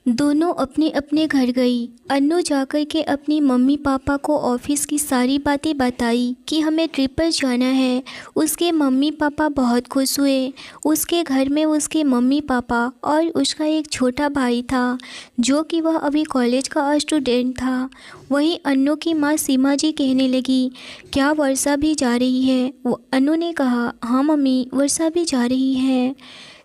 दोनों अपने अपने घर गई। अन्नू जाकर के अपनी मम्मी पापा को ऑफिस की सारी बातें बताई कि हमें ट्रिप पर जाना है। उसके मम्मी पापा बहुत खुश हुए। उसके घर में उसके मम्मी पापा और उसका एक छोटा भाई था जो कि वह अभी कॉलेज का स्टूडेंट था। वहीं अन्नू की माँ सीमा जी कहने लगी, क्या वर्षा भी जा रही है? अन्नू ने कहा, हाँ मम्मी, वर्षा भी जा रही है।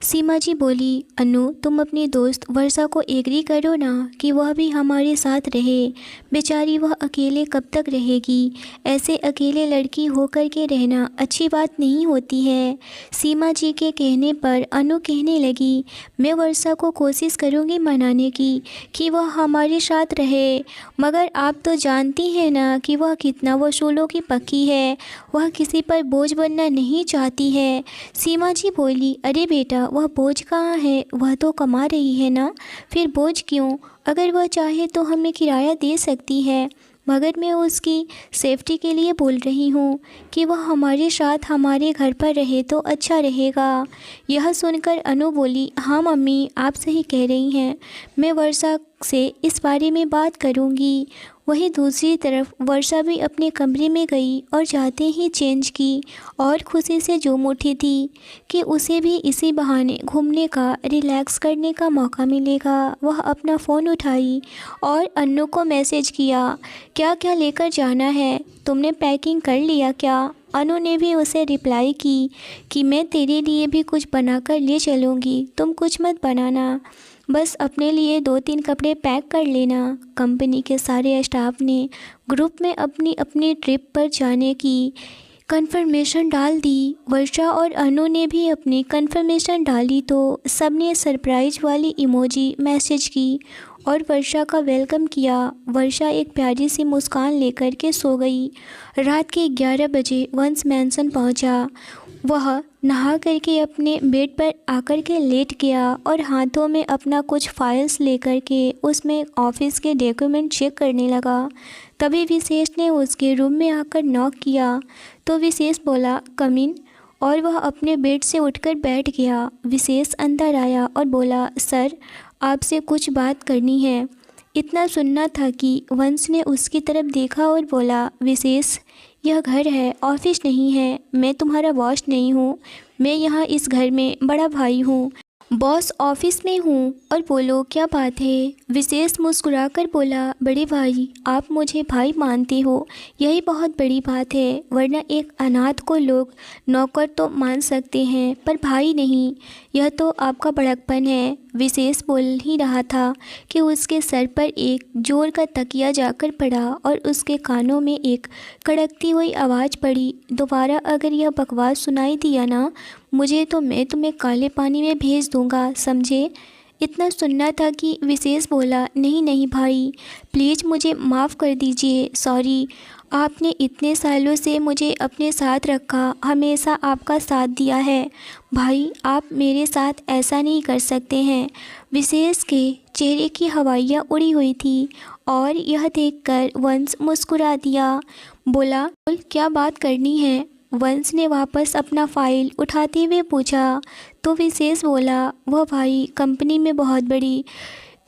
सीमा जी बोली, अन्नू तुम अपनी दोस्त वर्षा को एग्री करो ना कि वह भी हमारे साथ रहे। बेचारी वह अकेले कब तक रहेगी? ऐसे अकेले लड़की होकर के रहना अच्छी बात नहीं होती है। सीमा जी के कहने पर अन्नू कहने लगी, मैं वर्षा को कोशिश करूँगी मनाने की कि वह हमारे साथ रहे, मगर आप तो जानती हैं ना कि वह कितना वसूलों की पक्की है। वह किसी पर बोझ बनना नहीं चाहती है। सीमा जी बोली, अरे बेटा, वह बोझ कहाँ है? वह तो कमा रही है ना, फिर बोझ क्यों? अगर वह चाहे तो हमें किराया दे सकती है, मगर मैं उसकी सेफ्टी के लिए बोल रही हूँ कि वह हमारे साथ हमारे घर पर रहे तो अच्छा रहेगा। यह सुनकर अनु बोली, हाँ मम्मी, आप सही कह रही हैं, मैं वर्षा से इस बारे में बात करूँगी। वहीं दूसरी तरफ वर्षा भी अपने कमरे में गई और जाते ही चेंज की और खुशी से झूम उठी थी कि उसे भी इसी बहाने घूमने का, रिलैक्स करने का मौका मिलेगा। वह अपना फ़ोन उठाई और अन्नू को मैसेज किया, क्या क्या लेकर जाना है? तुमने पैकिंग कर लिया क्या? अनु ने भी उसे रिप्लाई की कि मैं तेरे लिए भी कुछ बनाकर ले चलूँगी, तुम कुछ मत बनाना, बस अपने लिए 2-3 कपड़े पैक कर लेना। कंपनी के सारे स्टाफ ने ग्रुप में अपनी अपनी ट्रिप पर जाने की कंफर्मेशन डाल दी। वर्षा और अनु ने भी अपनी कंफर्मेशन डाली तो सबने सरप्राइज वाली इमोजी मैसेज की और वर्षा का वेलकम किया। वर्षा एक प्यारी सी मुस्कान लेकर के सो गई। रात के 11 बजे वंश मैंसन पहुंचा। वह नहा करके अपने बेड पर आकर के लेट गया और हाथों में अपना कुछ फाइल्स लेकर के उसमें ऑफिस के डॉक्यूमेंट चेक करने लगा। तभी विशेष ने उसके रूम में आकर नॉक किया तो विशेष बोला, कम इन, और वह अपने बेड से उठकर बैठ गया। विशेष अंदर आया और बोला, सर, आपसे कुछ बात करनी है। इतना सुनना था कि वंश ने उसकी तरफ देखा और बोला, विशेष, यह घर है, ऑफिस नहीं है। मैं तुम्हारा बॉस नहीं हूँ, मैं यहाँ इस घर में बड़ा भाई हूँ। बॉस ऑफिस में हूँ। और बोलो, क्या बात है? विशेष मुस्कुराकर बोला, बड़े भाई, आप मुझे भाई मानते हो, यही बहुत बड़ी बात है, वरना एक अनाथ को लोग नौकर तो मान सकते हैं पर भाई नहीं। यह तो आपका बड़कपन है। विशेष बोल ही रहा था कि उसके सर पर एक जोर का तकिया जाकर पड़ा और उसके कानों में एक कड़कती हुई आवाज़ पड़ी, दोबारा अगर यह बकवास सुनाई दिया ना मुझे तो मैं तुम्हें काले पानी में भेज दूंगा, समझे? इतना सुनना था कि विशेष बोला, नहीं नहीं भाई, प्लीज़ मुझे माफ़ कर दीजिए, सॉरी। आपने इतने सालों से मुझे अपने साथ रखा, हमेशा आपका साथ दिया है भाई, आप मेरे साथ ऐसा नहीं कर सकते हैं। विशेष के चेहरे की हवाइयाँ उड़ी हुई थी और यह देखकर वंश मुस्कुरा दिया। बोला, बोल, क्या बात करनी है? वंश ने वापस अपना फाइल उठाते हुए पूछा तो विशेष बोला, वह भाई, कंपनी में बहुत बड़ी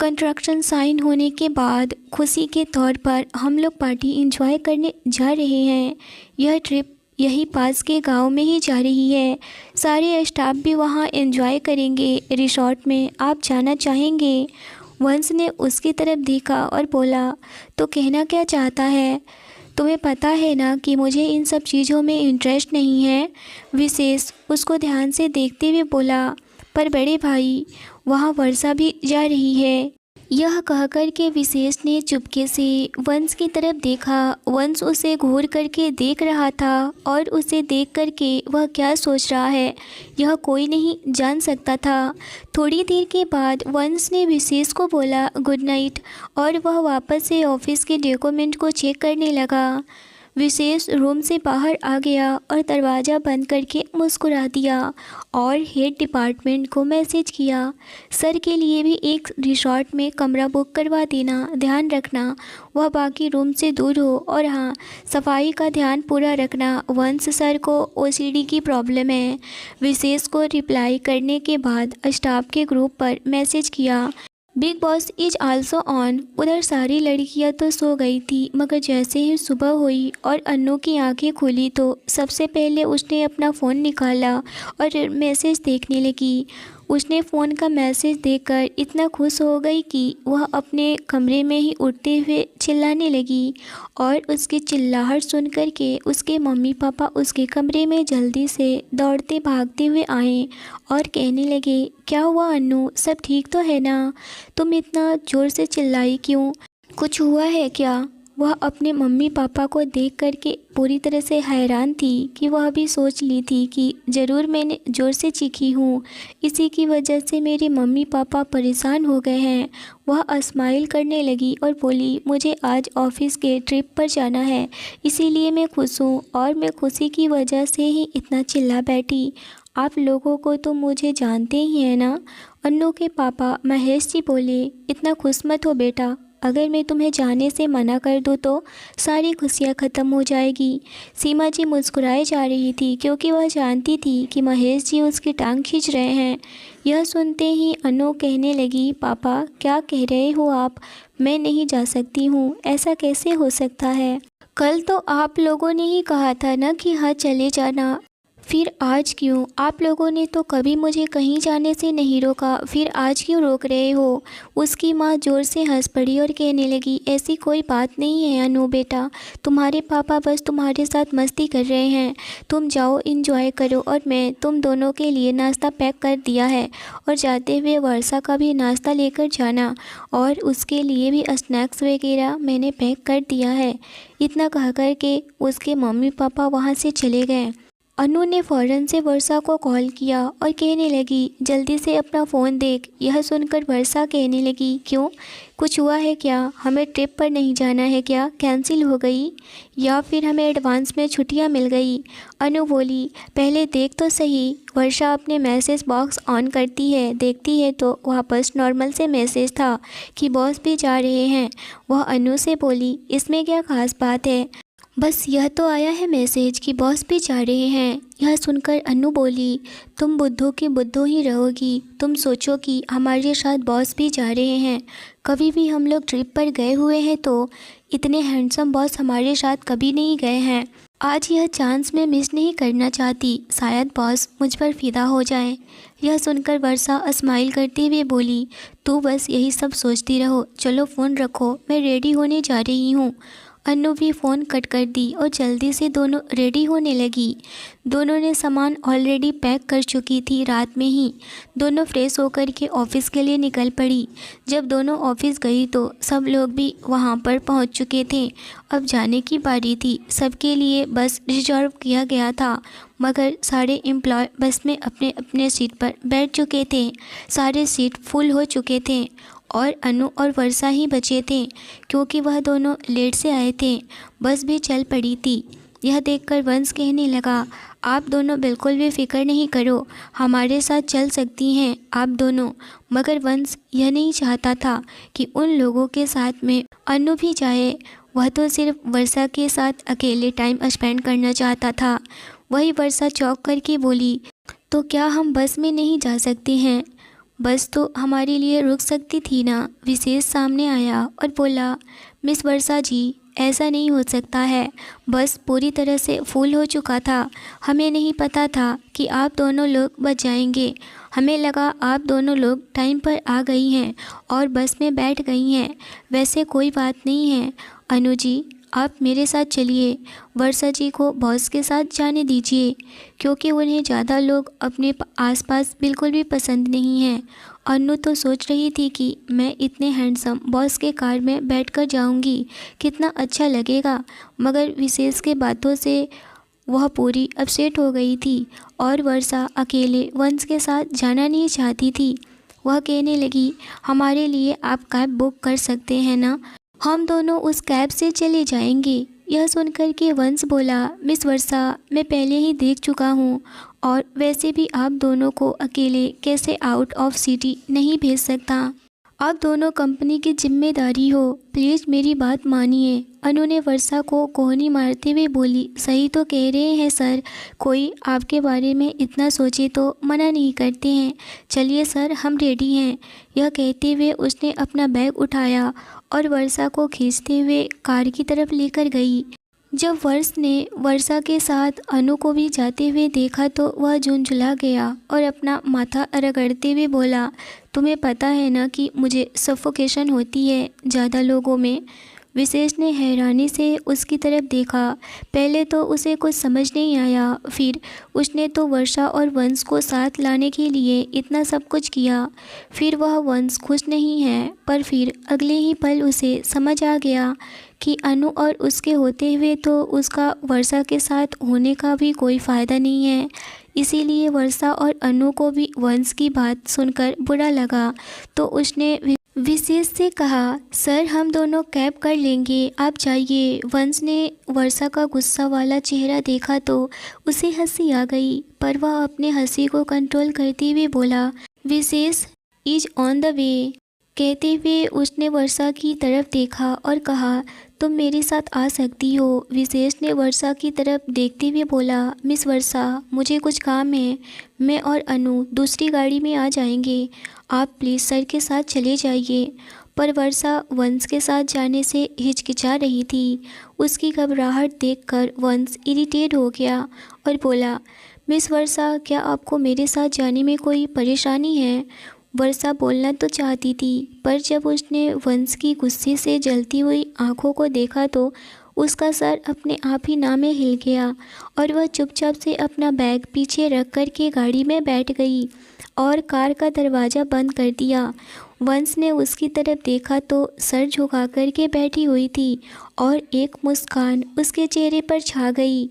कंट्रैक्शन साइन होने के बाद खुशी के तौर पर हम लोग पार्टी एंजॉय करने जा रहे हैं। यह ट्रिप यही पास के गांव में ही जा रही है। सारे स्टाफ भी वहां एंजॉय करेंगे रिसॉर्ट में, आप जाना चाहेंगे? वंश ने उसकी तरफ देखा और बोला, तो कहना क्या चाहता है? तुम्हें पता है ना कि मुझे इन सब चीज़ों में इंटरेस्ट नहीं है। विशेष उसको ध्यान से देखते हुए बोला, पर बड़े भाई, वहाँ वर्षा भी जा रही है। यह कहकर के विशेष ने चुपके से वंश की तरफ देखा। वंश उसे घूर करके देख रहा था और उसे देख करके वह क्या सोच रहा है यह कोई नहीं जान सकता था। थोड़ी देर के बाद वंश ने विशेष को बोला, गुड नाइट, और वह वापस से ऑफिस के डॉक्यूमेंट को चेक करने लगा। विशेष रूम से बाहर आ गया और दरवाज़ा बंद करके मुस्कुरा दिया और हेड डिपार्टमेंट को मैसेज किया, सर के लिए भी एक रिसॉर्ट में कमरा बुक करवा देना, ध्यान रखना वह बाकी रूम से दूर हो, और हाँ, सफाई का ध्यान पूरा रखना। वंश सर को ओसीडी की प्रॉब्लम है। विशेष को रिप्लाई करने के बाद स्टाफ के ग्रुप पर मैसेज किया, big boss is also on. उधर सारी लड़कियां तो सो गई थी, मगर जैसे ही सुबह हुई और अन्नू की आंखें खुली तो सबसे पहले उसने अपना फ़ोन निकाला और मैसेज देखने लगी। उसने फ़ोन का मैसेज देखकर इतना खुश हो गई कि वह अपने कमरे में ही उठते हुए चिल्लाने लगी और उसकी चिल्लाहट सुन कर के उसके मम्मी पापा उसके कमरे में जल्दी से दौड़ते भागते हुए आए और कहने लगे, क्या हुआ अन्नू, सब ठीक तो है ना? तुम इतना ज़ोर से चिल्लाई क्यों? कुछ हुआ है क्या? वह अपने मम्मी पापा को देख कर के पूरी तरह से हैरान थी कि वह भी सोच ली थी कि ज़रूर मैंने ज़ोर से चीखी हूँ, इसी की वजह से मेरे मम्मी पापा परेशान हो गए हैं। वह स्माइल करने लगी और बोली, मुझे आज ऑफिस के ट्रिप पर जाना है, इसीलिए मैं खुश हूँ और मैं खुशी की वजह से ही इतना चिल्ला बैठी। आप लोगों को तो मुझे जानते ही हैं ना? अन्नू के पापा महेश जी बोले, इतना खुश मत हो बेटा, अगर मैं तुम्हें जाने से मना कर दूँ तो सारी खुशियाँ ख़त्म हो जाएगी। सीमा जी मुस्कुराए जा रही थी क्योंकि वह जानती थी कि महेश जी उसकी टांग खींच रहे हैं। यह सुनते ही अनु कहने लगी, पापा क्या कह रहे हो आप? मैं नहीं जा सकती हूँ, ऐसा कैसे हो सकता है? कल तो आप लोगों ने ही कहा था ना कि हाँ चले जाना, फिर आज क्यों? आप लोगों ने तो कभी मुझे कहीं जाने से नहीं रोका, फिर आज क्यों रोक रहे हो? उसकी माँ ज़ोर से हंस पड़ी और कहने लगी, ऐसी कोई बात नहीं है अनु बेटा, तुम्हारे पापा बस तुम्हारे साथ मस्ती कर रहे हैं। तुम जाओ इंजॉय करो और मैं तुम दोनों के लिए नाश्ता पैक कर दिया है और जाते हुए वर्षा का भी नाश्ता लेकर जाना और उसके लिए भी स्नैक्स वगैरह मैंने पैक कर दिया है। इतना कह कर के उसके मम्मी पापा वहाँ से चले गए। अनु ने फ़ौरन से वर्षा को कॉल किया और कहने लगी, जल्दी से अपना फ़ोन देख। यह सुनकर वर्षा कहने लगी, क्यों, कुछ हुआ है क्या? हमें ट्रिप पर नहीं जाना है क्या? कैंसिल हो गई या फिर हमें एडवांस में छुट्टियां मिल गई? अनु बोली, पहले देख तो सही। वर्षा अपने मैसेज बॉक्स ऑन करती है, देखती है तो वापस नॉर्मल से मैसेज था कि बॉस भी जा रहे हैं। वह अनु से बोली, इसमें क्या खास बात है? बस यह तो आया है मैसेज कि बॉस भी जा रहे हैं। यह सुनकर अनु बोली, तुम बुद्धू की बुद्धू ही रहोगी। तुम सोचो कि हमारे साथ बॉस भी जा रहे हैं। कभी भी हम लोग ट्रिप पर गए हुए हैं तो इतने हैंडसम बॉस हमारे साथ कभी नहीं गए हैं। आज यह चांस मैं मिस नहीं करना चाहती, शायद बॉस मुझ पर फिदा हो जाए। यह सुनकर वर्षा स्माइल करते हुए बोली, तू बस यही सब सोचती रहो, चलो फ़ोन रखो, मैं रेडी होने जा रही हूँ। अनु भी फ़ोन कट कर दी और जल्दी से दोनों रेडी होने लगी। दोनों ने सामान ऑलरेडी पैक कर चुकी थी रात में ही। दोनों फ्रेश होकर के ऑफ़िस के लिए निकल पड़ी। जब दोनों ऑफ़िस गई तो सब लोग भी वहां पर पहुंच चुके थे। अब जाने की बारी थी। सबके लिए बस रिजर्व किया गया था, मगर सारे एम्प्लॉय बस में अपने अपने सीट पर बैठ चुके थे। सारे सीट फुल हो चुके थे और अनु और वर्षा ही बचे थे क्योंकि वह दोनों लेट से आए थे। बस भी चल पड़ी थी। यह देखकर वंश कहने लगा, आप दोनों बिल्कुल भी फिक्र नहीं करो, हमारे साथ चल सकती हैं आप दोनों। मगर वंश यह नहीं चाहता था कि उन लोगों के साथ में अनु भी जाए। वह तो सिर्फ वर्षा के साथ अकेले टाइम स्पेंड करना चाहता था। वही वर्षा चौंक करके बोली, तो क्या हम बस में नहीं जा सकते हैं? बस तो हमारे लिए रुक सकती थी ना? विशेष सामने आया और बोला, मिस वर्षा जी, ऐसा नहीं हो सकता है। बस पूरी तरह से फुल हो चुका था। हमें नहीं पता था कि आप दोनों लोग बच जाएंगे। हमें लगा आप दोनों लोग टाइम पर आ गई हैं और बस में बैठ गई हैं। वैसे कोई बात नहीं है। अनु जी, आप मेरे साथ चलिए। वर्षा जी को बॉस के साथ जाने दीजिए क्योंकि उन्हें ज़्यादा लोग अपने आसपास बिल्कुल भी पसंद नहीं हैं। अनु तो सोच रही थी कि मैं इतने हैंडसम बॉस के कार में बैठकर जाऊंगी, कितना अच्छा लगेगा, मगर विशेष के बातों से वह पूरी अपसेट हो गई थी और वर्षा अकेले वंश के साथ जाना नहीं चाहती थी। वह कहने लगी, हमारे लिए आप कैब बुक कर सकते हैं ना? हम दोनों उस कैब से चले जाएंगे। यह सुनकर के वंश बोला, मिस वर्षा, मैं पहले ही देख चुका हूँ और वैसे भी आप दोनों को अकेले कैसे आउट ऑफ सिटी नहीं भेज सकता। आप दोनों कंपनी की जिम्मेदारी हो, प्लीज़ मेरी बात मानिए। अनु ने वर्षा को कोहनी मारते हुए बोली। सही तो कह रहे हैं सर, कोई आपके बारे में इतना सोचे तो मना नहीं करते हैं। चलिए सर, हम रेडी हैं। यह कहते हुए उसने अपना बैग उठाया और वर्षा को खींचते हुए कार की तरफ लेकर गई। जब वर्षा के साथ अनु को भी जाते हुए देखा तो वह झुंझुला गया और अपना माथा रगड़ते हुए बोला, तुम्हें पता है ना कि मुझे सफोकेशन होती है ज़्यादा लोगों में। विशेष ने हैरानी से उसकी तरफ देखा। पहले तो उसे कुछ समझ नहीं आया, फिर उसने तो वर्षा और वंश को साथ लाने के लिए इतना सब कुछ किया, फिर वह वंश खुश नहीं है। पर फिर अगले ही पल उसे समझ आ गया कि अनु और उसके होते हुए तो उसका वर्षा के साथ होने का भी कोई फ़ायदा नहीं है। इसीलिए वर्षा और अनु को भी वंश की बात सुनकर बुरा लगा, तो उसने विशेष से कहा, सर हम दोनों कैब कर लेंगे, आप जाइए। वंश ने वर्षा का गुस्सा वाला चेहरा देखा तो उसे हंसी आ गई, पर वह अपने हंसी को कंट्रोल करते हुए बोला, विशेष इज ऑन द वे। कहते हुए उसने वर्षा की तरफ देखा और कहा, तुम मेरे साथ आ सकती हो। विशेष ने वर्षा की तरफ देखते हुए बोला, मिस वर्षा, मुझे कुछ काम है, मैं और अनु दूसरी गाड़ी में आ जाएंगे, आप प्लीज़ सर के साथ चले जाइए। पर वर्षा वंश के साथ जाने से हिचकिचा रही थी। उसकी घबराहट देखकर वंश इरिटेट हो गया और बोला, मिस वर्षा, क्या आपको मेरे साथ जाने में कोई परेशानी है? वर्षा बोलना तो चाहती थी, पर जब उसने वंश की गुस्से से जलती हुई आंखों को देखा तो उसका सर अपने आप ही ना में हिल गया और वह चुपचाप से अपना बैग पीछे रख कर के गाड़ी में बैठ गई और कार का दरवाज़ा बंद कर दिया। वंश ने उसकी तरफ देखा तो सर झुका कर के बैठी हुई थी और एक मुस्कान उसके चेहरे पर छा गई।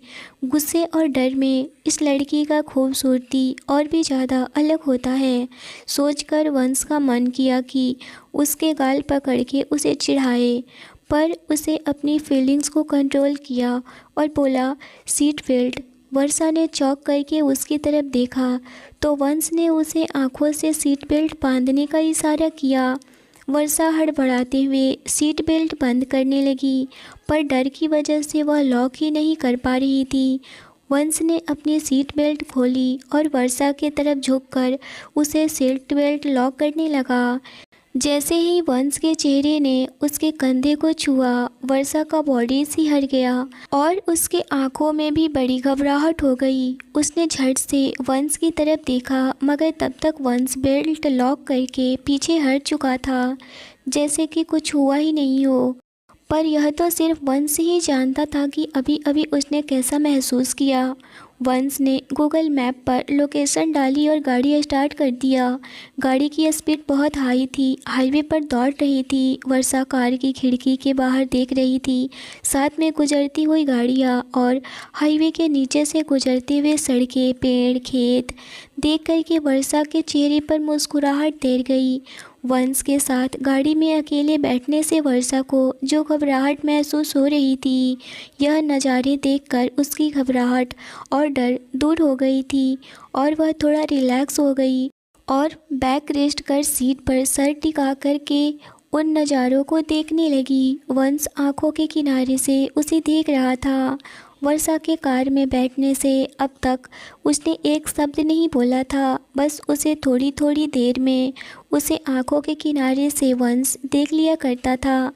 गुस्से और डर में इस लड़की का खूबसूरती और भी ज़्यादा अलग होता है, सोचकर वंश का मन किया कि उसके गाल पकड़ के उसे चिढ़ाए, पर उसे अपनी फीलिंग्स को कंट्रोल किया और बोला, सीट बेल्ट। वर्षा ने चौंक करके उसकी तरफ देखा तो वंश ने उसे आंखों से सीट बेल्ट बांधने का इशारा किया। वर्षा हड़बड़ाते हुए सीट बेल्ट बंद करने लगी, पर डर की वजह से वह लॉक ही नहीं कर पा रही थी। वंश ने अपनी सीट बेल्ट खोली और वर्षा की तरफ झुककर उसे सीट बेल्ट लॉक करने लगा। जैसे ही वंश के चेहरे ने उसके कंधे को छुआ, वर्षा का बॉडी सी हट गया और उसके आंखों में भी बड़ी घबराहट हो गई। उसने झट से वंश की तरफ देखा, मगर तब तक वंश बेल्ट लॉक करके पीछे हट चुका था, जैसे कि कुछ हुआ ही नहीं हो। पर यह तो सिर्फ वंश ही जानता था कि अभी अभी उसने कैसा महसूस किया। वंश ने गूगल मैप पर लोकेशन डाली और गाड़ी स्टार्ट कर दिया। गाड़ी की स्पीड बहुत हाई थी, हाईवे पर दौड़ रही थी। वर्षा कार की खिड़की के बाहर देख रही थी, साथ में गुजरती हुई गाड़ियाँ और हाईवे के नीचे से गुजरते हुए सड़कें, पेड़, खेत देख कर के वर्षा के चेहरे पर मुस्कुराहट तैर गई। वंश के साथ गाड़ी में अकेले बैठने से वर्षा को जो घबराहट महसूस हो रही थी, यह नज़ारे देखकर उसकी घबराहट और डर दूर हो गई थी और वह थोड़ा रिलैक्स हो गई और बैक रेस्ट कर सीट पर सर टिका कर के उन नज़ारों को देखने लगी। वंश आंखों के किनारे से उसे देख रहा था। वर्षा के कार में बैठने से अब तक उसने एक शब्द नहीं बोला था, बस उसे थोड़ी थोड़ी देर में उसे आंखों के किनारे से वंश देख लिया करता था,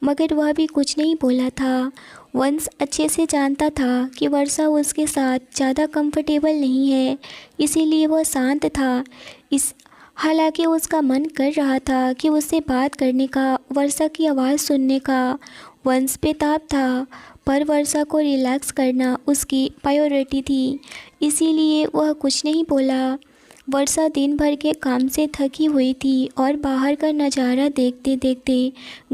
मगर वह भी कुछ नहीं बोला था। वंश अच्छे से जानता था कि वर्षा उसके साथ ज़्यादा कंफर्टेबल नहीं है, इसीलिए वह शांत था। हालांकि उसका मन कर रहा था कि उससे बात करने का, वर्षा की आवाज़ सुनने का। वंश बेताब था, पर वर्षा को रिलैक्स करना उसकी प्रायोरिटी थी, इसीलिए वह कुछ नहीं बोला। वर्षा दिन भर के काम से थकी हुई थी और बाहर का नज़ारा देखते देखते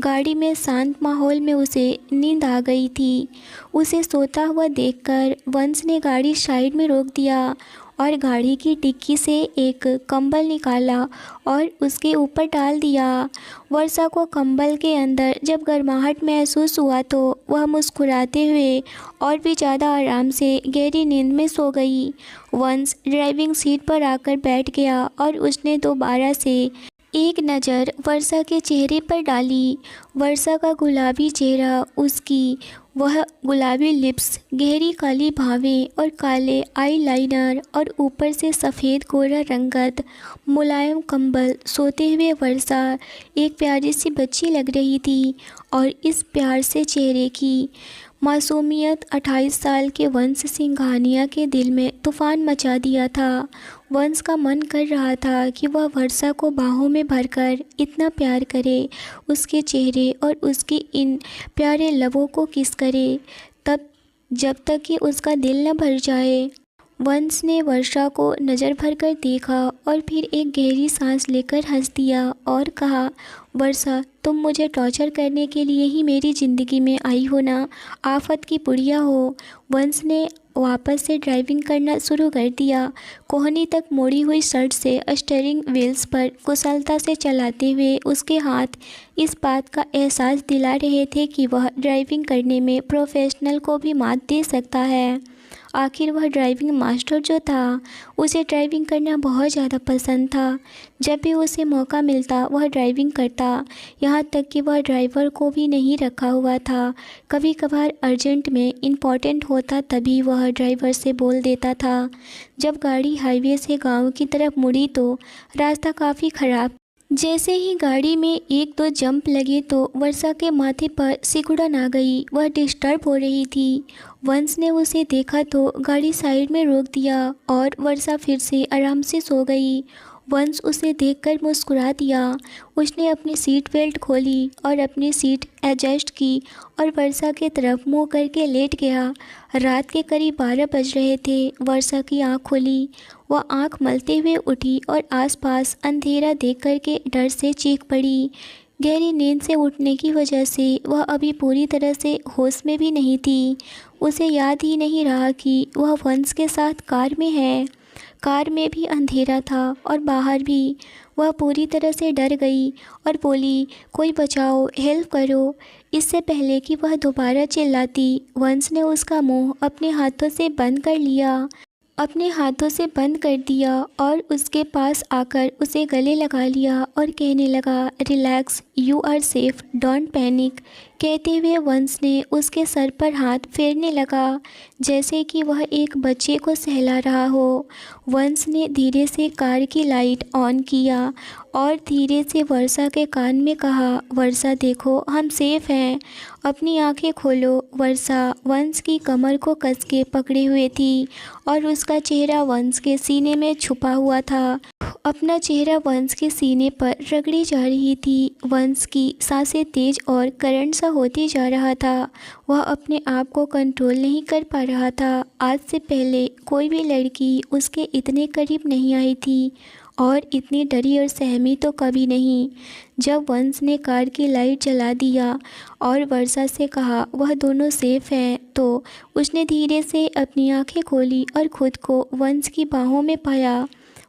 गाड़ी में शांत माहौल में उसे नींद आ गई थी। उसे सोता हुआ देखकर वंश ने गाड़ी साइड में रोक दिया और गाड़ी की डिक्की से एक कंबल निकाला और उसके ऊपर डाल दिया। वर्षा को कंबल के अंदर जब गर्माहट महसूस हुआ तो वह मुस्कुराते हुए और भी ज़्यादा आराम से गहरी नींद में सो गई। वंश ड्राइविंग सीट पर आकर बैठ गया और उसने दोबारा से एक नज़र वर्षा के चेहरे पर डाली। वर्षा का गुलाबी चेहरा, उसकी वह गुलाबी लिप्स, गहरी काली भावें और काले आईलाइनर और ऊपर से सफ़ेद गोरा रंगत, मुलायम कंबल सोते हुए वर्षा एक प्यारी सी बच्ची लग रही थी। और इस प्यार से चेहरे की मासूमियत 28 साल के वंश सिंघानिया के दिल में तूफ़ान मचा दिया था। वंश का मन कर रहा था कि वह वर्षा को बाहों में भरकर इतना प्यार करे, उसके चेहरे और उसकी इन प्यारे लबों को किस करे, तब जब तक कि उसका दिल न भर जाए। वंश ने वर्षा को नज़र भर कर देखा और फिर एक गहरी सांस लेकर हंस दिया और कहा, वर्षा, तुम मुझे टॉर्चर करने के लिए ही मेरी ज़िंदगी में आई हो ना, आफत की पुड़िया हो। वंश ने वापस से ड्राइविंग करना शुरू कर दिया, कोहनी तक मोड़ी हुई शर्ट से स्टीयरिंग व्हील्स पर कुशलता से चलाते हुए उसके हाथ इस बात का एहसास दिला रहे थे कि वह ड्राइविंग करने में प्रोफेशनल को भी मात दे सकता है। आखिर वह ड्राइविंग मास्टर जो था, उसे ड्राइविंग करना बहुत ज़्यादा पसंद था। जब भी उसे मौका मिलता वह ड्राइविंग करता, यहाँ तक कि वह ड्राइवर को भी नहीं रखा हुआ था। कभी कभार अर्जेंट में इम्पॉर्टेंट होता तभी वह ड्राइवर से बोल देता था। जब गाड़ी हाईवे से गांव की तरफ मुड़ी तो रास्ता काफ़ी ख़राब। जैसे ही गाड़ी में एक दो जंप लगे तो वर्षा के माथे पर सिकुड़न आ गई। वह डिस्टर्ब हो रही थी। वंश ने उसे देखा तो गाड़ी साइड में रोक दिया और वर्षा फिर से आराम से सो गई। वंश उसे देखकर मुस्कुरा दिया। उसने अपनी सीट बेल्ट खोली और अपनी सीट एडजस्ट की और वर्षा की तरफ मुंह करके लेट गया। रात के करीब 12 बज रहे थे। वर्षा की आंख खुली। वह आंख मलते हुए उठी और आसपास अंधेरा देख करके डर से चीख पड़ी। गहरी नींद से उठने की वजह से वह अभी पूरी तरह से होश में भी नहीं थी। उसे याद ही नहीं रहा कि वह वंश के साथ कार में है। कार में भी अंधेरा था और बाहर भी। वह पूरी तरह से डर गई और बोली, कोई बचाओ, हेल्प करो। इससे पहले कि वह दोबारा चिल्लाती, वंश ने उसका मुंह अपने हाथों से बंद कर लिया, अपने हाथों से बंद कर दिया और उसके पास आकर उसे गले लगा लिया और कहने लगा, relax, you are safe, don't panic. कहते हुए वंश ने उसके सर पर हाथ फेरने लगा जैसे कि वह एक बच्चे को सहला रहा हो। वंश ने धीरे से कार की लाइट ऑन किया और धीरे से वर्षा के कान में कहा, वर्षा देखो, हम सेफ हैं, अपनी आंखें खोलो। वर्षा वंश की कमर को कस के पकड़े हुए थी और उसका चेहरा वंश के सीने में छुपा हुआ था। अपना चेहरा वंश के सीने पर रगड़ी जा रही थी। वंश की सांसें तेज और करंट सा होती जा रहा था। वह अपने आप को कंट्रोल नहीं कर पा रहा था। आज से पहले कोई भी लड़की उसके इतने करीब नहीं आई थी और इतनी डरी और सहमी तो कभी नहीं। जब वंश ने कार की लाइट जला दिया और वर्षा से कहा वह दोनों सेफ हैं, तो उसने धीरे से अपनी आंखें खोली और खुद को वंश की बाहों में पाया।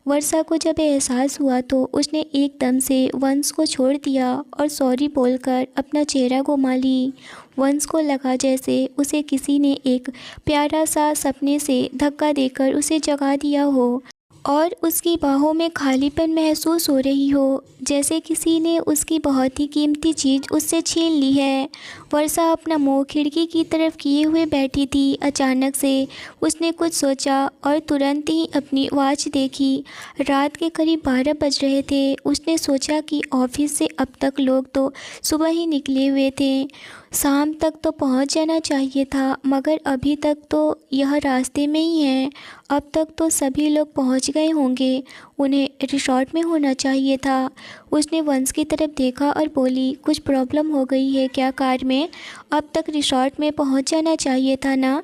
वर्षा को जब एहसास हुआ तो उसने एकदम से वंश को छोड़ दिया और सॉरी बोलकर अपना चेहरा घुमा ली। वंश को लगा जैसे उसे किसी ने एक प्यारा सा सपने से धक्का देकर उसे जगा दिया हो और उसकी बाहों में खालीपन महसूस हो रही हो, जैसे किसी ने उसकी बहुत ही कीमती चीज़ उससे छीन ली है। वर्षा अपना मुंह खिड़की की तरफ किए हुए बैठी थी। अचानक से उसने कुछ सोचा और तुरंत ही अपनी वॉच देखी। रात के करीब 12 बज रहे थे। उसने सोचा कि ऑफिस से अब तक लोग तो सुबह ही निकले हुए थे, शाम तक तो पहुंच जाना चाहिए था, मगर अभी तक तो यह रास्ते में ही है। अब तक तो सभी लोग पहुंच गए होंगे, उन्हें रिसॉर्ट में होना चाहिए था। उसने वंश की तरफ देखा और बोली, कुछ प्रॉब्लम हो गई है क्या कार में? अब तक रिसॉर्ट में पहुंच जाना चाहिए था ना।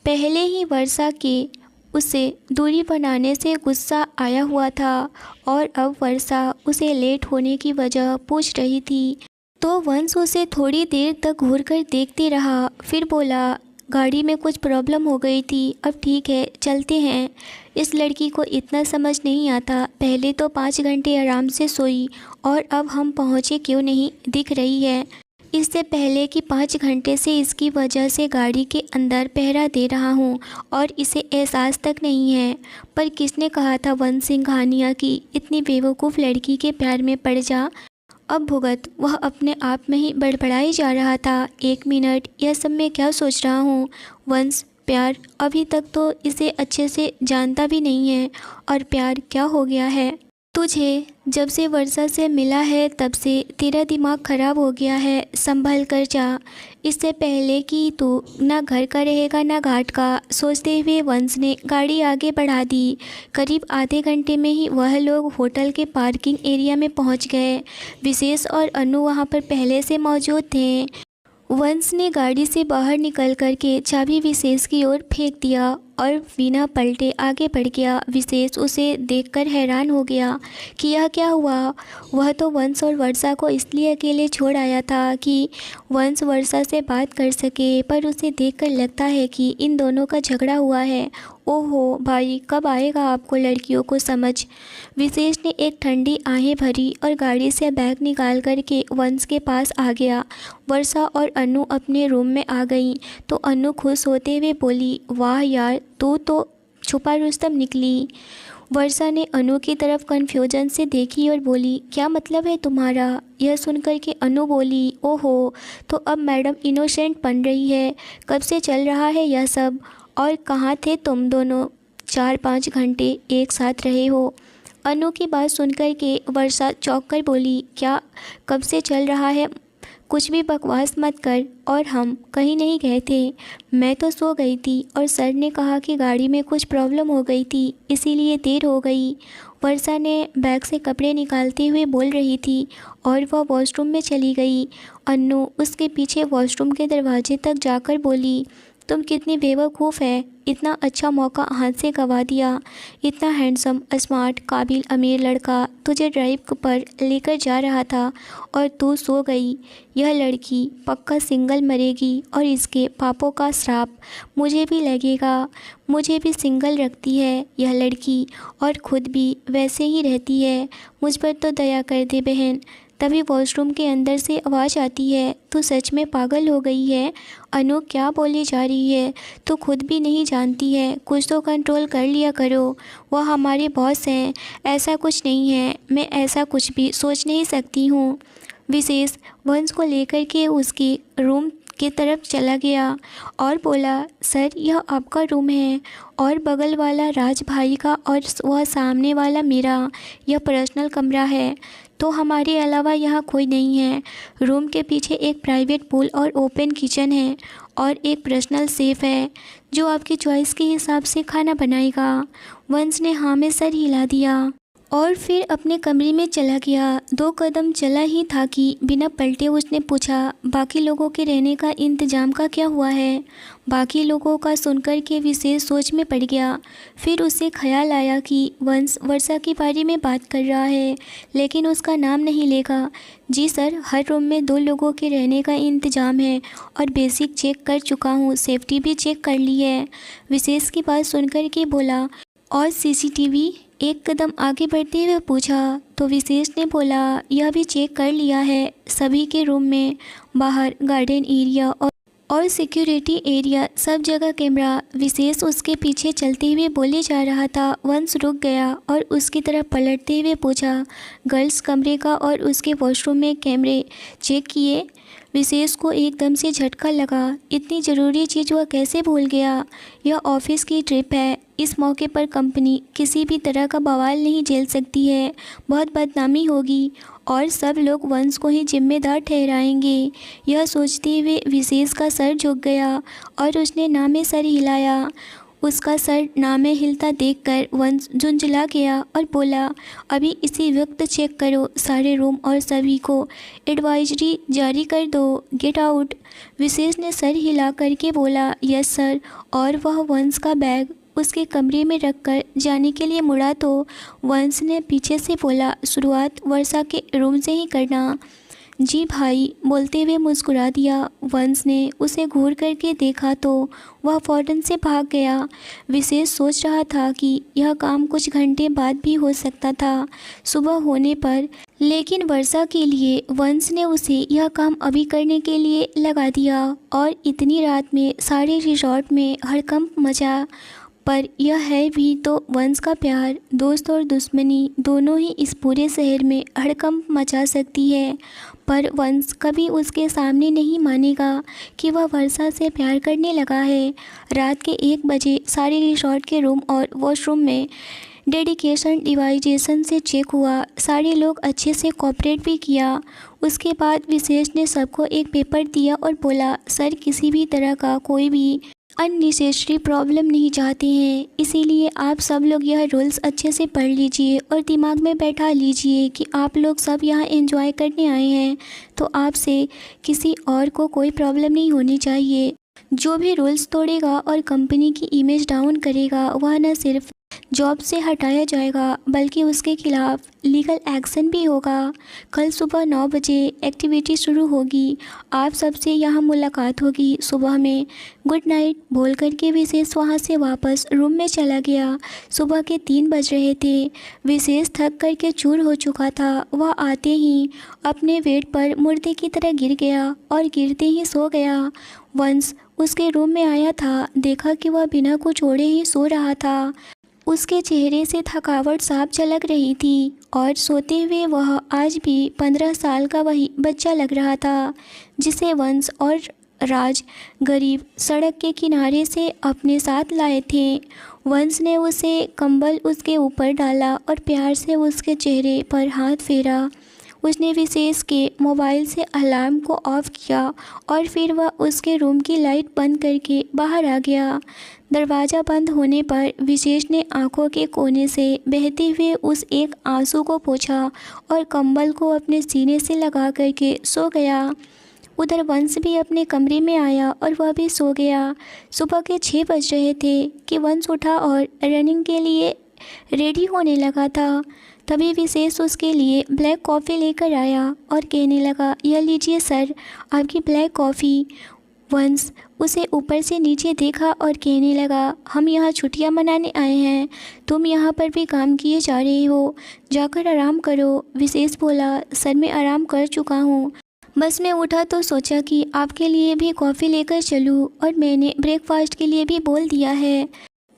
पहले ही वर्षा के उसे दूरी बनाने से गुस्सा आया हुआ था और अब वर्षा उसे लेट होने की वजह पूछ रही थी। तो वंश उसे थोड़ी देर तक घूर कर देखते रहा, फिर बोला, गाड़ी में कुछ प्रॉब्लम हो गई थी, अब ठीक है, चलते हैं। इस लड़की को इतना समझ नहीं आता, पहले तो 5 घंटे आराम से सोई और अब हम पहुँचे क्यों नहीं दिख रही है। इससे पहले कि 5 घंटे से इसकी वजह से गाड़ी के अंदर पहरा दे रहा हूँ और इसे एहसास तक नहीं है। पर किसने कहा था वंश सिंघानिया की इतनी बेवकूफ़ लड़की के प्यार में पड़ जा। अब भुगत। वह अपने आप में ही बड़बड़ाई जा रहा था। 1 मिनट, यह सब मैं क्या सोच रहा हूँ। वंश, प्यार, अभी तक तो इसे अच्छे से जानता भी नहीं है। और प्यार क्या हो गया है तुझे? जब से वर्षा से मिला है तब से तेरा दिमाग ख़राब हो गया है। संभल कर जा, इससे पहले कि तू ना घर का रहेगा ना घाट का। सोचते हुए वंश ने गाड़ी आगे बढ़ा दी। करीब आधे घंटे में ही वह लोग होटल के पार्किंग एरिया में पहुंच गए। विशेष और अनु वहां पर पहले से मौजूद थे। वंश ने गाड़ी से बाहर निकल कर के चाबी विशेष की ओर फेंक दिया और बिना पलटे आगे बढ़ गया। विशेष उसे देखकर हैरान हो गया कि यह क्या हुआ। वह तो वंश और वर्षा को इसलिए अकेले छोड़ आया था कि वंश वर्षा से बात कर सके, पर उसे देखकर लगता है कि इन दोनों का झगड़ा हुआ है। ओहो भाई, कब आएगा आपको लड़कियों को समझ। विशेष ने एक ठंडी आहें भरी और गाड़ी से बैग निकाल कर के वंश के पास आ गया। वर्षा और अनु अपने रूम में आ गईं तो अनु खुश होते हुए बोली, वाह यार, तू तो छुपा रुस्तम निकली। वर्षा ने अनु की तरफ कन्फ्यूजन से देखी और बोली, क्या मतलब है तुम्हारा। यह सुनकर के अनु बोली, ओहो, तो अब मैडम इनोसेंट बन रही है। कब से चल रहा है यह सब, और कहाँ थे तुम दोनों 4-5 घंटे एक साथ रहे हो। अनु की बात सुनकर के वर्षा चौंक कर बोली, क्या कब से चल रहा है, कुछ भी बकवास मत कर। और हम कहीं नहीं गए थे, मैं तो सो गई थी और सर ने कहा कि गाड़ी में कुछ प्रॉब्लम हो गई थी, इसीलिए देर हो गई। वर्षा ने बैग से कपड़े निकालते हुए बोल रही थी और वह वॉशरूम में चली गई। अनु उसके पीछे वॉशरूम के दरवाजे तक जाकर बोली, तुम कितनी बेवकूफ़ है, इतना अच्छा मौका हाथ से गंवा दिया। इतना हैंडसम, स्मार्ट, काबिल, अमीर लड़का तुझे ड्राइव पर लेकर जा रहा था और तू सो गई। यह लड़की पक्का सिंगल मरेगी और इसके पापों का श्राप मुझे भी लगेगा। मुझे भी सिंगल रखती है यह लड़की और ख़ुद भी वैसे ही रहती है। मुझ पर तो दया कर दे बहन। तभी वॉशरूम के अंदर से आवाज़ आती है, तू सच में पागल हो गई है। अनु क्या बोली जा रही है, तू खुद भी नहीं जानती है। कुछ तो कंट्रोल कर लिया करो, वह हमारे बॉस हैं। ऐसा कुछ नहीं है, मैं ऐसा कुछ भी सोच नहीं सकती हूँ। विशेष वंश को लेकर के उसके रूम की तरफ चला गया और बोला, सर यह आपका रूम है और बगल वाला राज भाई का और वह सामने वाला मेरा, यह पर्सनल कमरा है। तो हमारे अलावा यहाँ कोई नहीं है। रूम के पीछे एक प्राइवेट पूल और ओपन किचन है और एक पर्सनल सेफ है जो आपकी चॉइस के हिसाब से खाना बनाएगा। वंश ने हाँ में सर हिला दिया और फिर अपने कमरे में चला गया। 2 कदम चला ही था कि बिना पलटे उसने पूछा, बाकी लोगों के रहने का इंतज़ाम का क्या हुआ है। बाकी लोगों का सुनकर के विशेष सोच में पड़ गया। फिर उसे ख्याल आया कि वंश वर्षा के बारे में बात कर रहा है लेकिन उसका नाम नहीं लेगा। जी सर, हर रूम में 2 लोगों के रहने का इंतज़ाम है और बेसिक चेक कर चुका हूँ, सेफ्टी भी चेक कर ली है। विशेष की बात सुनकर के बोला, और सीसीटीवी। एक कदम आगे बढ़ते हुए पूछा तो विशेष ने बोला, यह भी चेक कर लिया है। सभी के रूम में, बाहर गार्डन एरिया और सिक्योरिटी एरिया, सब जगह कैमरा। विशेष उसके पीछे चलते हुए बोले जा रहा था। वंश रुक गया और उसकी तरफ पलटते हुए पूछा, गर्ल्स कमरे का और उसके वॉशरूम में कैमरे चेक किए। विशेष को एकदम से झटका लगा, इतनी ज़रूरी चीज़ वह कैसे भूल गया। यह ऑफिस की ट्रिप है, इस मौके पर कंपनी किसी भी तरह का बवाल नहीं झेल सकती है, बहुत बदनामी होगी और सब लोग वंश को ही जिम्मेदार ठहराएंगे। यह सोचते हुए विशेष का सर झुक गया और उसने ना में सर हिलाया। उसका सर ना में हिलता देखकर वंश झुंझला गया और बोला, अभी इसी वक्त चेक करो सारे रूम और सभी को एडवाइजरी जारी कर दो, गेट आउट। विशेष ने सर हिला करके बोला, यस सर, और वह वंश का बैग उसके कमरे में रखकर जाने के लिए मुड़ा तो वंश ने पीछे से बोला, शुरुआत वर्षा के रूम से ही करना। जी भाई, बोलते हुए मुस्कुरा दिया। वंश ने उसे घूर करके देखा तो वह फौरन से भाग गया। विशेष सोच रहा था कि यह काम कुछ घंटे बाद भी हो सकता था, सुबह होने पर, लेकिन वर्षा के लिए वंश ने उसे यह काम अभी करने के लिए लगा दिया और इतनी रात में सारे रिजॉर्ट में हड़कंप मचा। पर यह है भी तो वंश का प्यार, दोस्त और दुश्मनी दोनों ही इस पूरे शहर में हड़कंप मचा सकती है। पर वंश कभी उसके सामने नहीं मानेगा कि वह वर्षा से प्यार करने लगा है। रात के 1 बजे सारे रिसॉर्ट के रूम और वॉशरूम में डेडिकेशन डिवाइजेशन से चेक हुआ। सारे लोग अच्छे से कोऑपरेट भी किया। उसके बाद विशेष ने सबको एक पेपर दिया और बोला, सर किसी भी तरह का कोई भी अननेसेसरी प्रॉब्लम नहीं चाहते हैं, इसीलिए आप सब लोग यह रूल्स अच्छे से पढ़ लीजिए और दिमाग में बैठा लीजिए कि आप लोग सब यहाँ एंजॉय करने आए हैं, तो आपसे किसी और को कोई प्रॉब्लम नहीं होनी चाहिए। जो भी रूल्स तोड़ेगा और कंपनी की इमेज डाउन करेगा वह न सिर्फ जॉब से हटाया जाएगा बल्कि उसके खिलाफ लीगल एक्शन भी होगा। कल सुबह 9 बजे एक्टिविटी शुरू होगी। आप सबसे यहाँ मुलाकात होगी सुबह में। गुड नाइट बोल करके विशेष वहाँ से वापस रूम में चला गया। सुबह के 3 बज रहे थे। विशेष थक करके चूर हो चुका था। वह आते ही अपने बेड पर मुर्दे की तरह गिर गया और गिरते ही सो गया। वंश उसके रूम में आया था, देखा कि वह बिना कुछ ओढ़े ही सो रहा था। उसके चेहरे से थकावट साफ झलक रही थी और सोते हुए वह आज भी 15 साल का वही बच्चा लग रहा था जिसे वंश और राज गरीब सड़क के किनारे से अपने साथ लाए थे। वंश ने उसे कंबल उसके ऊपर डाला और प्यार से उसके चेहरे पर हाथ फेरा। उसने विशेष के मोबाइल से अलार्म को ऑफ़ किया और फिर वह उसके रूम की लाइट बंद करके बाहर आ गया। दरवाज़ा बंद होने पर विशेष ने आंखों के कोने से बहते हुए उस एक आंसू को पोंछा और कंबल को अपने सीने से लगा करके सो गया। उधर वंश भी अपने कमरे में आया और वह भी सो गया। सुबह के 6 बज रहे थे कि वंश उठा और रनिंग के लिए रेडी होने लगा था। तभी विशेष उसके लिए ब्लैक कॉफ़ी लेकर आया और कहने लगा, यह लीजिए सर आपकी ब्लैक कॉफ़ी। वंश उसे ऊपर से नीचे देखा और कहने लगा, हम यहाँ छुट्टियाँ मनाने आए हैं, तुम यहाँ पर भी काम किए जा रहे हो, जाकर आराम करो। विशेष बोला, सर मैं आराम कर चुका हूँ, बस मैं उठा तो सोचा कि आपके लिए भी कॉफ़ी लेकर चलूँ और मैंने ब्रेकफास्ट के लिए भी बोल दिया है।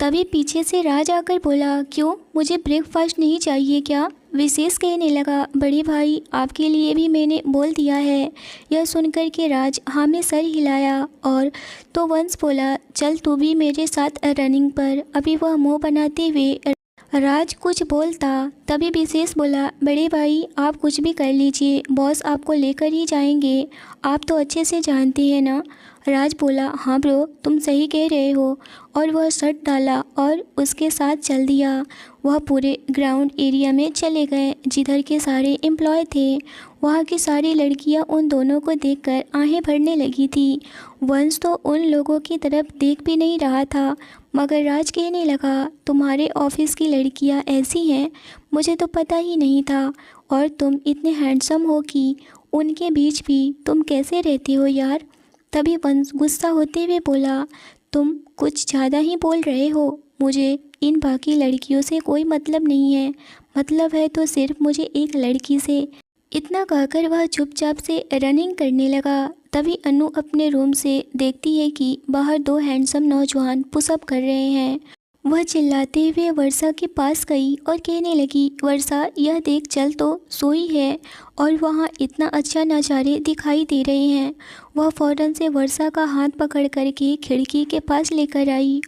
तभी पीछे से राज आकर बोला, क्यों मुझे ब्रेकफास्ट नहीं चाहिए क्या? विशेष कहने लगा, बड़े भाई आपके लिए भी मैंने बोल दिया है। यह सुनकर के राज हाँ में सर हिलाया और तो वंश बोला, चल तू भी मेरे साथ रनिंग पर। अभी वह मुंह बनाते हुए राज कुछ बोलता तभी विशेष बोला, बड़े भाई आप कुछ भी कर लीजिए, बॉस आपको लेकर ही जाएंगे, आप तो अच्छे से जानते हैं ना। राज बोला, हाँ ब्रो तुम सही कह रहे हो, और वह शर्ट डाला और उसके साथ चल दिया। वह पूरे ग्राउंड एरिया में चले गए जिधर के सारे एम्प्लॉय थे। वहाँ की सारी लड़कियाँ उन दोनों को देखकर आहें भरने लगी थी। वंश तो उन लोगों की तरफ देख भी नहीं रहा था, मगर राज कहने लगा, तुम्हारे ऑफिस की लड़कियाँ ऐसी हैं, मुझे तो पता ही नहीं था, और तुम इतने हैंडसम हो कि उनके बीच भी तुम कैसे रहते हो यार। तभी वंश गुस्सा होते हुए बोला, तुम कुछ ज़्यादा ही बोल रहे हो, मुझे इन बाकी लड़कियों से कोई मतलब नहीं है, मतलब है तो सिर्फ मुझे एक लड़की से। इतना कहकर वह चुपचाप से रनिंग करने लगा। तभी अनु अपने रूम से देखती है कि बाहर 2 हैंडसम नौजवान पुशअप कर रहे हैं। वह चिल्लाते हुए वर्षा के पास गई और कहने लगी, वर्षा यह देख, चल तो सोई है और वहाँ इतना अच्छा नज़ारे दिखाई दे रहे हैं। वह फ़ौरन से वर्षा का हाथ पकड़ करके खिड़की के पास लेकर आई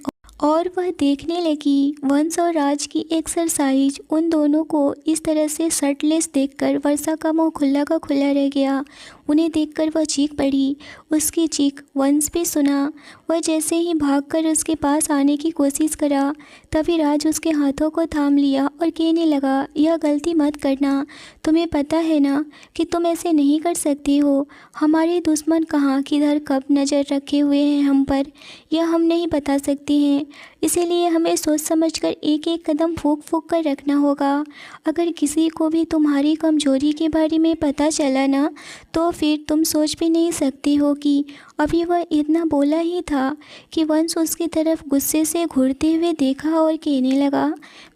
और वह देखने लगी। वंश और राज की एक्सरसाइज। उन दोनों को इस तरह से शर्टलेस देखकर वर्षा का मुंह खुला का खुला रह गया। उन्हें देखकर वह चीख पड़ी। उसकी चीख वंश भी सुना। वह जैसे ही भागकर उसके पास आने की कोशिश करा, तभी राज उसके हाथों को थाम लिया और कहने लगा, यह गलती मत करना। तुम्हें पता है ना कि तुम ऐसे नहीं कर सकती हो। हमारे दुश्मन कहाँ किधर कब नज़र रखे हुए हैं हम पर, यह हम नहीं बता सकते हैं। इसीलिए हमें सोच समझकर एक एक कदम फूंक फूंक कर रखना होगा। अगर किसी को भी तुम्हारी कमजोरी के बारे में पता चला ना, तो फिर तुम सोच भी नहीं सकती हो कि अभी वह इतना बोला ही था कि वंश उसकी तरफ गुस्से से घूरते हुए देखा और कहने लगा,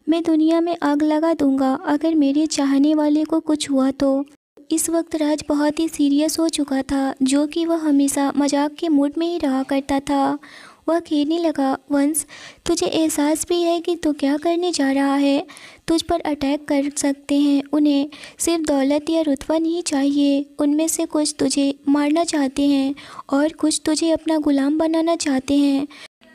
मैं दुनिया में आग लगा दूंगा अगर मेरे चाहने वाले को कुछ हुआ तो। इस वक्त राज बहुत ही सीरियस हो चुका था, जो कि वह हमेशा मजाक के मूड में ही रहा करता था। वह कहने लगा, वंश, तुझे एहसास भी है कि तू क्या करने जा रहा है। तुझ पर अटैक कर सकते हैं। उन्हें सिर्फ दौलत या रुतबा नहीं चाहिए। उनमें से कुछ तुझे मारना चाहते हैं और कुछ तुझे अपना गुलाम बनाना चाहते हैं।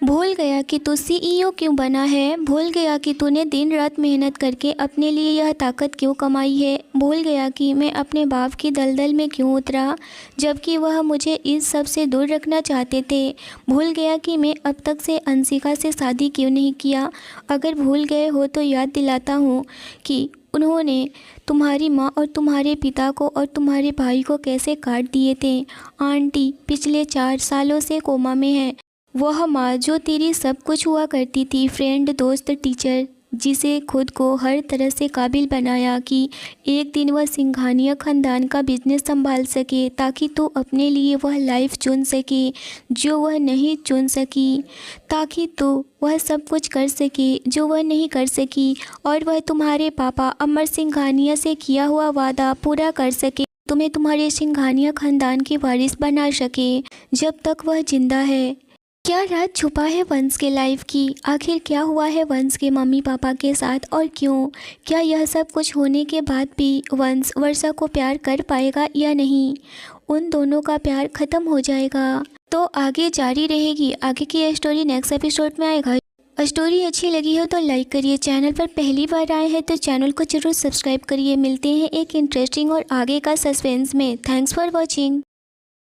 भूल गया कि तू सीईओ क्यों बना है। भूल गया कि तूने दिन रात मेहनत करके अपने लिए यह ताकत क्यों कमाई है। भूल गया कि मैं अपने बाप की दलदल में क्यों उतरा, जबकि वह मुझे इस सब से दूर रखना चाहते थे। भूल गया कि मैं अब तक से अंशिका से शादी क्यों नहीं किया। अगर भूल गए हो तो याद दिलाता हूँ कि उन्होंने तुम्हारी माँ और तुम्हारे पिता को और तुम्हारे भाई को कैसे काट दिए थे। आंटी पिछले 4 सालों से कोमा में है। वह माँ जो तेरी सब कुछ हुआ करती थी, फ्रेंड, दोस्त, टीचर, जिसे खुद को हर तरह से काबिल बनाया कि एक दिन वह सिंघानिया ख़ानदान का बिजनेस संभाल सके, ताकि तू अपने लिए वह लाइफ चुन सके जो वह नहीं चुन सकी, ताकि तू वह सब कुछ कर सके जो वह नहीं कर सकी, और वह तुम्हारे पापा अमर सिंघानिया से किया हुआ वादा पूरा कर सके, तुम्हें तुम्हारे सिंघानिया ख़ानदान के वारिस बना सके जब तक वह जिंदा है। क्या राज छुपा है वंश के लाइफ की? आखिर क्या हुआ है वंश के मम्मी पापा के साथ और क्यों? क्या यह सब कुछ होने के बाद भी वंश वर्षा को प्यार कर पाएगा या नहीं? उन दोनों का प्यार ख़त्म हो जाएगा तो आगे जारी रहेगी। आगे की स्टोरी नेक्स्ट एपिसोड में आएगा। स्टोरी अच्छी लगी हो तो लाइक करिए। चैनल पर पहली बार आए हैं तो चैनल को जरूर सब्सक्राइब करिए। मिलते हैं एक इंटरेस्टिंग और आगे का सस्पेंस में। Thanks for watching.